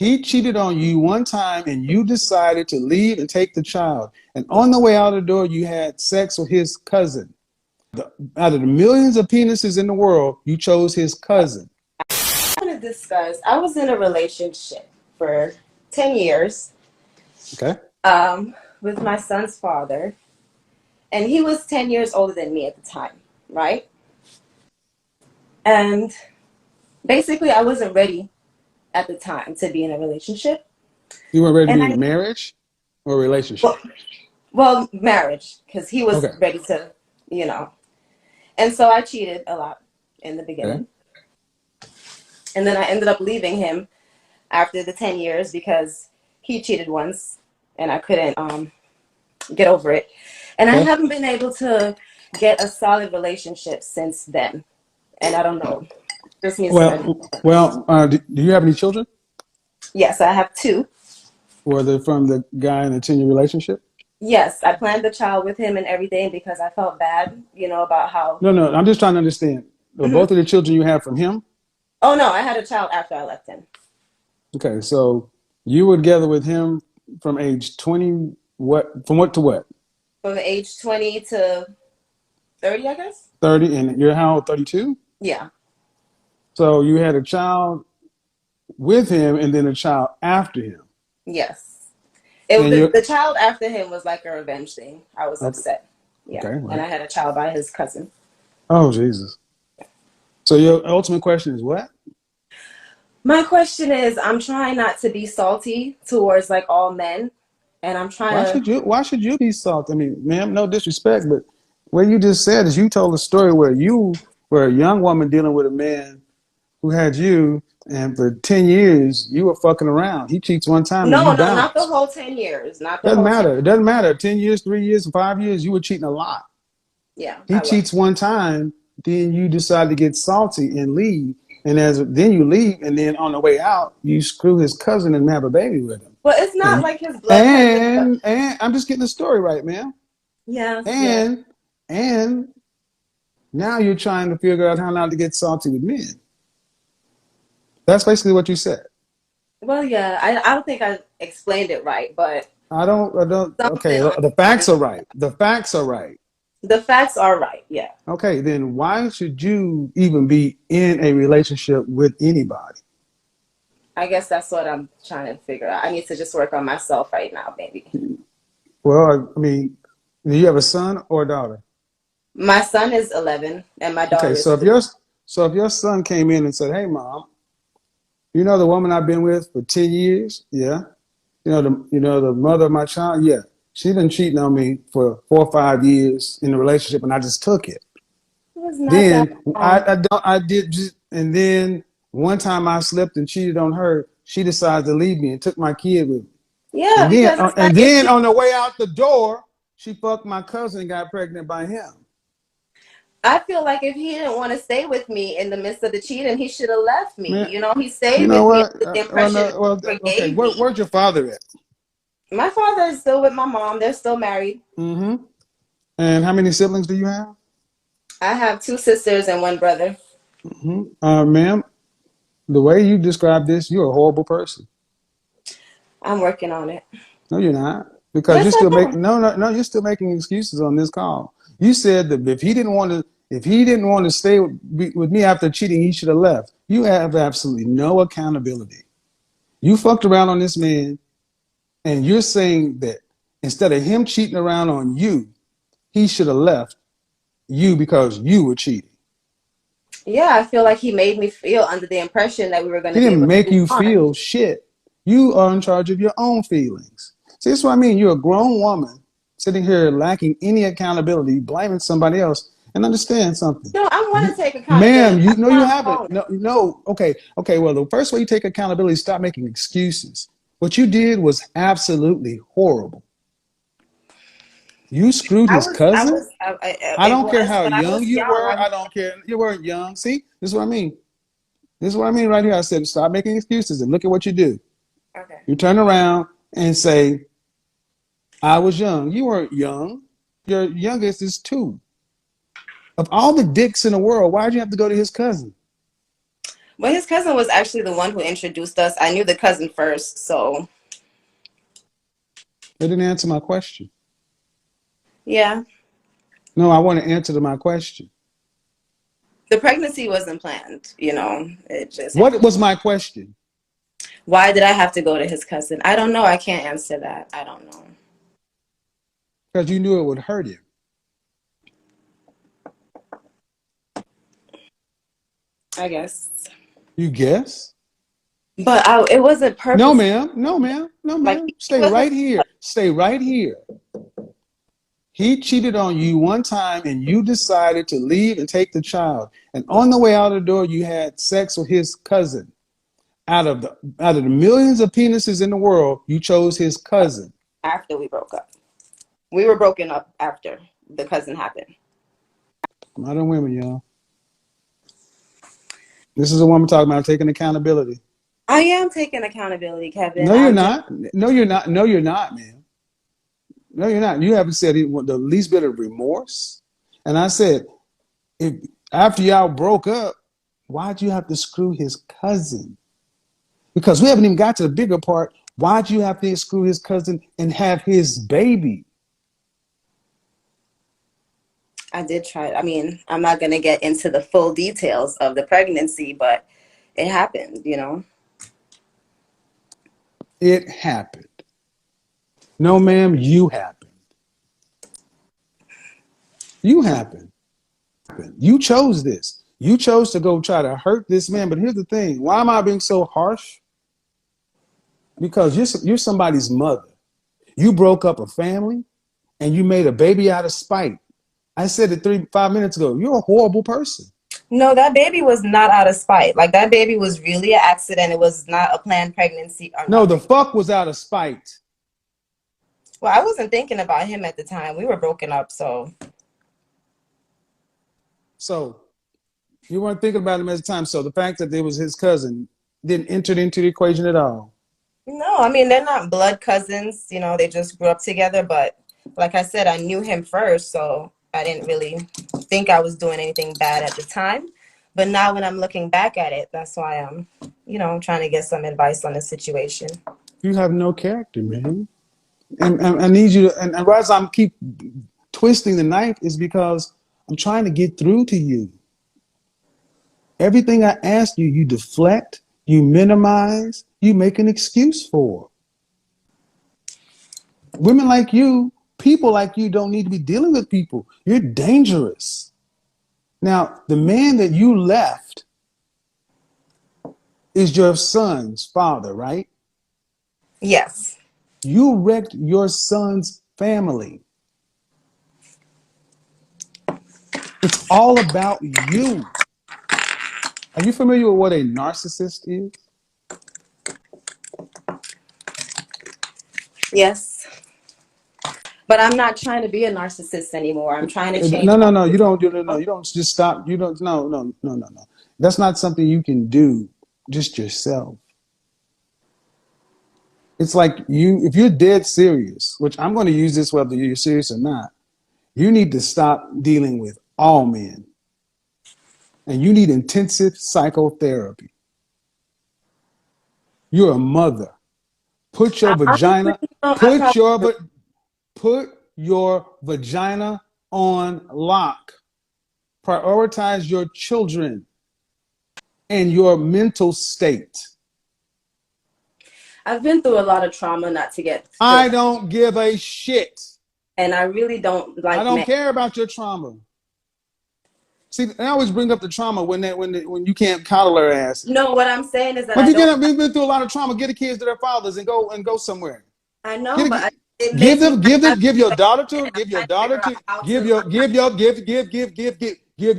He cheated on you one time and you decided to leave and take the child. And on the way out the door, you had sex with his cousin. Out of the millions of penises in the world, you chose his cousin. I want to discuss. I was in a relationship for 10 years Okay. with my son's father, and he was 10 years older than me at the time, right? And basically, I wasn't ready at the time to be in a relationship. You weren't ready to And be in a marriage or a relationship? well, marriage, because he was Okay. ready to, you know. And so I cheated a lot in the Okay. beginning. And then I ended up leaving him after the 10 years because he cheated once and I couldn't get over it. And I Okay. haven't been able to get a solid relationship since then. And I don't know. Just needs some advice. Do you have any children? Yes, I have two. Were they from the guy in the 10-year relationship? Yes, I planned the child with him and everything because I felt bad, about how. No, no. I'm just trying to understand. Were Mhm. both of the children you have from him? Oh, no, I had a child after I left him. Okay, so you were together with him from age 20, what, from what to what? From age 20 to 30, I guess. 30, and you're how old, 32? Yeah. So you had a child with him and then a child after him. Yes. And you're, The child after him was like a revenge thing. I was okay, upset. Yeah. okay, And right. I had a child by his cousin. Oh, Jesus. So your ultimate question is what? My question is, I'm trying not to be salty towards like all men, and I'm trying to. Why should you be salty? I mean, ma'am, no disrespect, but what you just said is you told a story where you were a young woman dealing with a man who had you, and for 10 years you were fucking around. He cheats one time and you No, no, not the bounce. whole 10 years. Not the Doesn't whole 10. matter. It doesn't matter. 10 years, 3 years, 5 years, you were cheating a lot. Yeah, He I was. cheats one time, then you decide to get salty and leave. And then you leave, and then on the way out, you screw his cousin and have a baby with him. But it's not And like his blood cousin. and I'm just getting the story right, man. Yes, yes. And now you're trying to figure out how not to get salty with men. That's basically what you said. Well, yeah, I don't think I explained it right, but I don't, okay, something on the facts are right. The facts are right. the facts are right. Yeah. Okay, then why should you even be in a relationship with anybody? I guess that's what I'm trying to figure out. I need to just work on myself right now, maybe. Well, I mean, do you have a son or a daughter? My son is 11 and my Okay, daughter is 2. so if your son came in and said, "Hey, mom, you know the woman I've been with for 10 years? Yeah. The mother of my child? Yeah. She been cheating on me for 4 or 5 years in a relationship, and I just took it. It was not that Then long. I did just, and then one time I slipped and cheated on her. She decided to leave me and took my kid with me. Yeah, And then because it's and like if then he, on the way out the door, she fucked my cousin and got pregnant by him. I feel like if he didn't want to stay with me in the midst of the cheating, he should have left me. Man, He you stayed know with me what? under the Well, impression that no, well, he okay. forgave me. Where's your father at? My father is still with my mom. They're still married. Mm-hmm. And how many siblings do you have? I have 2 sisters and 1 brother. Mm-hmm. Ma'am, the way you describe this, you're a horrible person. I'm working on it. No, you're not, because Yes, you're I still am. making no. You're still making excuses on this call. You said that if he didn't want to stay with me after cheating, he should have left. You have absolutely no accountability. You fucked around on this man, and you're saying that instead of him cheating around on you, he should have left you because you were cheating. Yeah, I feel like he made me feel under the impression that we were going He to be didn't able to make move you on. feel shit. You are in charge of your own feelings. See, that's what I mean. You're a grown woman sitting here lacking any accountability, blaming somebody else. And understand something. No, I want to take Ma'am, accountability. you That's know why you I'm haven't. calling. No, no. Okay, okay. Well, the first way you take accountability is stop making excuses. What you did was absolutely horrible. You screwed his cousin. I It don't care was, how but I young was you young. were. I don't care. You weren't young. See, this is what I mean. This is what I mean right here. I said, stop making excuses and look at what you do. Okay. You turn around and say, I was young. You weren't young. Your youngest is 2. Of all the dicks in the world, why'd you have to go to his cousin? Well, his cousin was actually the one who introduced us. I knew the cousin first, so They didn't answer my question. yeah. No, I want to answer to my question. The pregnancy wasn't planned, you know. It just What happened. was my question? Why did I have to go to his cousin? I don't know. I can't answer that. I don't know. Because you knew it would hurt him. I guess. You guess? But it wasn't No, purpose. ma'am. No, ma'am. No, Like ma'am. he Stay wasn't. right here. Stay right here. He cheated on you one time and you decided to leave and take the child. And on the way out the door, you had sex with his cousin. Out of the millions of penises in the world, you chose his cousin. After we broke up. We were broken up after the cousin happened. Modern women, y'all. This is a woman talking about taking accountability. I am taking accountability, Kevin. No, you're I'm just not. No, you're not. No, you're not, man. No, you're not. You haven't said the least bit of remorse. And I said, if after y'all broke up, why'd you have to screw his cousin? Because we haven't even got to the bigger part. Why'd you have to screw his cousin and have his baby? I did try. I mean, I'm not going to get into the full details of the pregnancy, but it happened, you know. It happened. No, ma'am, you happened. You happened. You chose this. You chose to go try to hurt this man. But here's the thing. Why am I being so harsh? Because you're somebody's mother. You broke up a family and you made a baby out of spite. I said it 5 minutes ago. You're a horrible person. No, that baby was not out of spite. Like, that baby was really an accident. It was not a planned pregnancy or No, the nothing. fuck was out of spite. Well, I wasn't thinking about him at the time. We were broken up, so. So you weren't thinking about him at the time. So the fact that it was his cousin didn't enter into the equation at all. No, I mean, they're not blood cousins. You know, they just grew up together. But like I said, I knew him first, so I didn't really think I was doing anything bad at the time. But now when I'm looking back at it, that's why I'm, you know, trying to get some advice on the situation. You have no character, man. And I need you to, and as I'm keep twisting the knife is because I'm trying to get through to you. Everything I ask you, you deflect, you minimize, you make an excuse for. Women like you, people like you don't need to be dealing with people. You're dangerous. Now, the man that you left is your son's father, right? Yes. You wrecked your son's family. It's all about you. Are you familiar with what a narcissist is? Yes. But I'm not trying to be a narcissist anymore. I'm trying to change No, no, my no. You don't. life. You don't just stop. You don't. No, no, no, no, no. That's not something you can do just yourself. It's like if you're dead serious, which I'm going to use this whether you're serious or not, you need to stop dealing with all men. And you need intensive psychotherapy. You're a mother. Put your Honestly, vagina, you know, put your vagina on lock. Prioritize your children and your mental state. I've been through a lot of trauma not to get I to, don't give a shit. and I really don't I like don't men. care about your trauma. See, I always bring up the trauma when you can't coddle her ass. No, what I'm saying is that But I if don't. you've been through a lot of trauma, get the kids to their fathers and go somewhere. I know, Get but a, it give makes me them give them give your unhappy, daughter to and I'm give your trying to daughter figure out to how give to. your give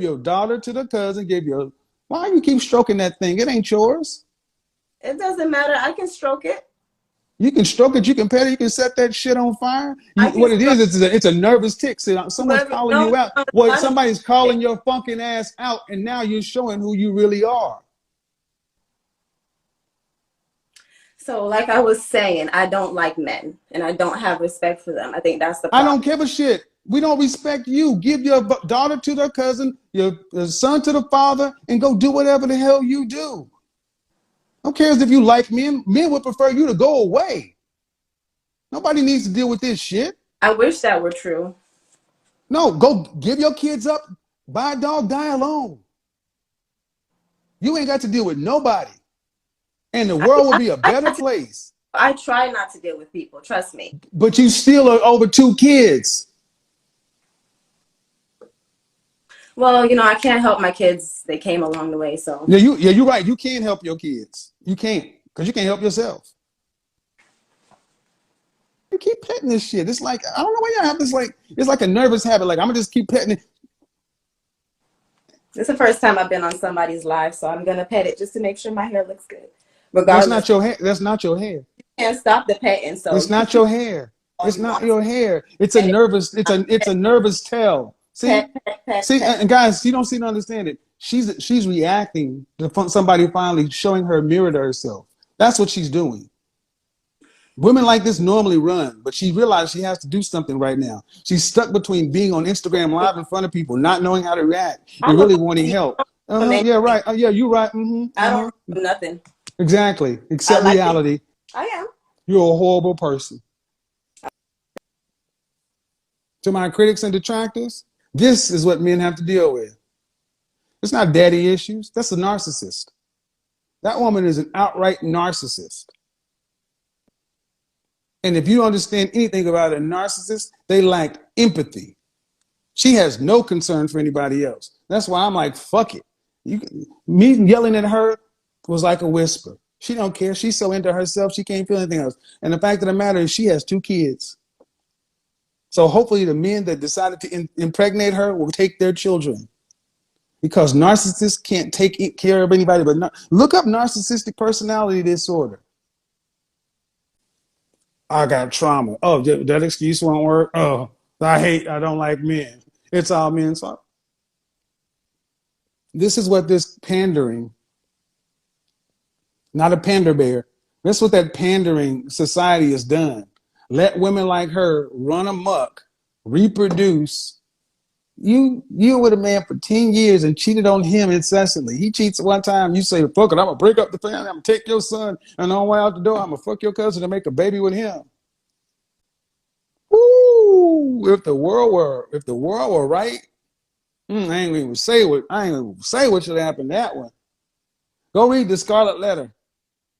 your daughter to the cousin. Give your why you keep stroking that thing? It ain't yours. It doesn't matter. I can stroke it. You can stroke it. You can pet it. You can set that shit on fire. I can What it stroke. is, it's a nervous tick. See, someone's Whoever, calling no, you out. no, Well, not a somebody's mistake. calling your funkin' ass out, and now you're showing who you really are. So, like I was saying, I don't like men, and I don't have respect for them. I think that's the I don't problem. give a shit. We don't respect you. Give your daughter to their cousin, your son to the father, and go do whatever the hell you do. Who cares if you like men? Men would prefer you to go away. Nobody needs to deal with this shit. I wish that were true. No, go give your kids up, buy a dog, die alone. You ain't got to deal with nobody. And the world will be a better place. I try not to deal with people, trust me. But you still are over 2 kids. Well, I can't help my kids. They came along the way, so. Yeah, you're right. You can't help your kids. You can't, because you can't help yourself. You keep petting this shit. It's like, I don't know why you have this, like, it's like a nervous habit. Like, I'm gonna just keep petting it. This is the first time I've been on somebody's live, so I'm gonna pet it just to make sure my hair looks good. That's Regardless, not your hair. That's not your hair. you can't stop the petting, so It's not your hair. It's not your hair. It's a nervous. It's a nervous tell. See, and guys, you don't seem to understand it. She's reacting to somebody finally showing her a mirror to herself. That's what she's doing. Women like this normally run, but she realized she has to do something right now. She's stuck between being on Instagram Live in front of people, not knowing how to react, and really wanting help. Yeah, right. Yeah, you're right. I don't do nothing. Exactly. Accept reality. I am. You're a horrible person. To my critics and detractors, this is what men have to deal with. It's not daddy issues. That's a narcissist. That woman is an outright narcissist. And if you don't understand anything about a narcissist, they lack empathy. She has no concern for anybody else. That's why I'm like, fuck it. Me yelling at her was like a whisper. She don't care. She's so into herself, she can't feel anything else. And the fact of the matter is she has 2 kids. So hopefully the men that decided to impregnate her will take their children. Because narcissists can't take care of anybody. But look up narcissistic personality disorder. I got trauma. Oh, that excuse won't work. Oh, I don't like men. It's all men's fault. This is what this pandering, not a pander bear, this is what that pandering society has done. Let women like her run amok, reproduce. You with a man for 10 years and cheated on him incessantly. He cheats one time, you say, fuck it, I'm gonna break up the family, I'm gonna take your son, and on the way out the door, I'm gonna fuck your cousin and make a baby with him. Woo! If the world were right, I ain't even say what should happen to that one. Go read the Scarlet Letter.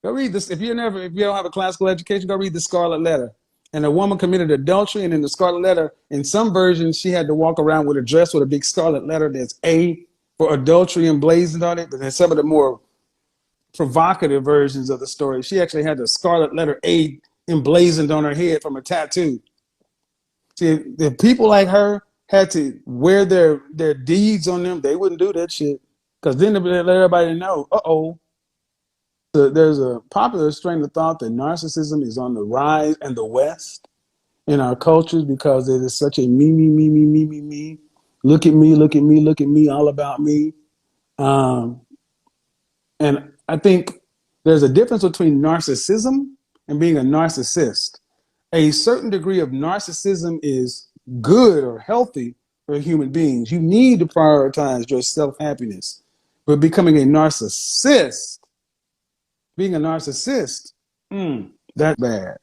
Go read this. If you don't have a classical education, go read the Scarlet Letter. And a woman committed adultery, and in the Scarlet Letter, in some versions, she had to walk around with a dress with a big scarlet letter that's A for adultery emblazoned on it. But then some of the more provocative versions of the story, she actually had the Scarlet Letter A emblazoned on her head from a tattoo. See, if people like her had to wear their deeds on them, they wouldn't do that shit. Because then they let everybody know, there's a popular strain of thought that narcissism is on the rise in the West in our cultures because it is such a me. Look at me, all about me. And I think there's a difference between narcissism and being a narcissist. A certain degree of narcissism is good or healthy for human beings. You need to prioritize your self-happiness. But becoming a narcissist, being a narcissist, that's bad.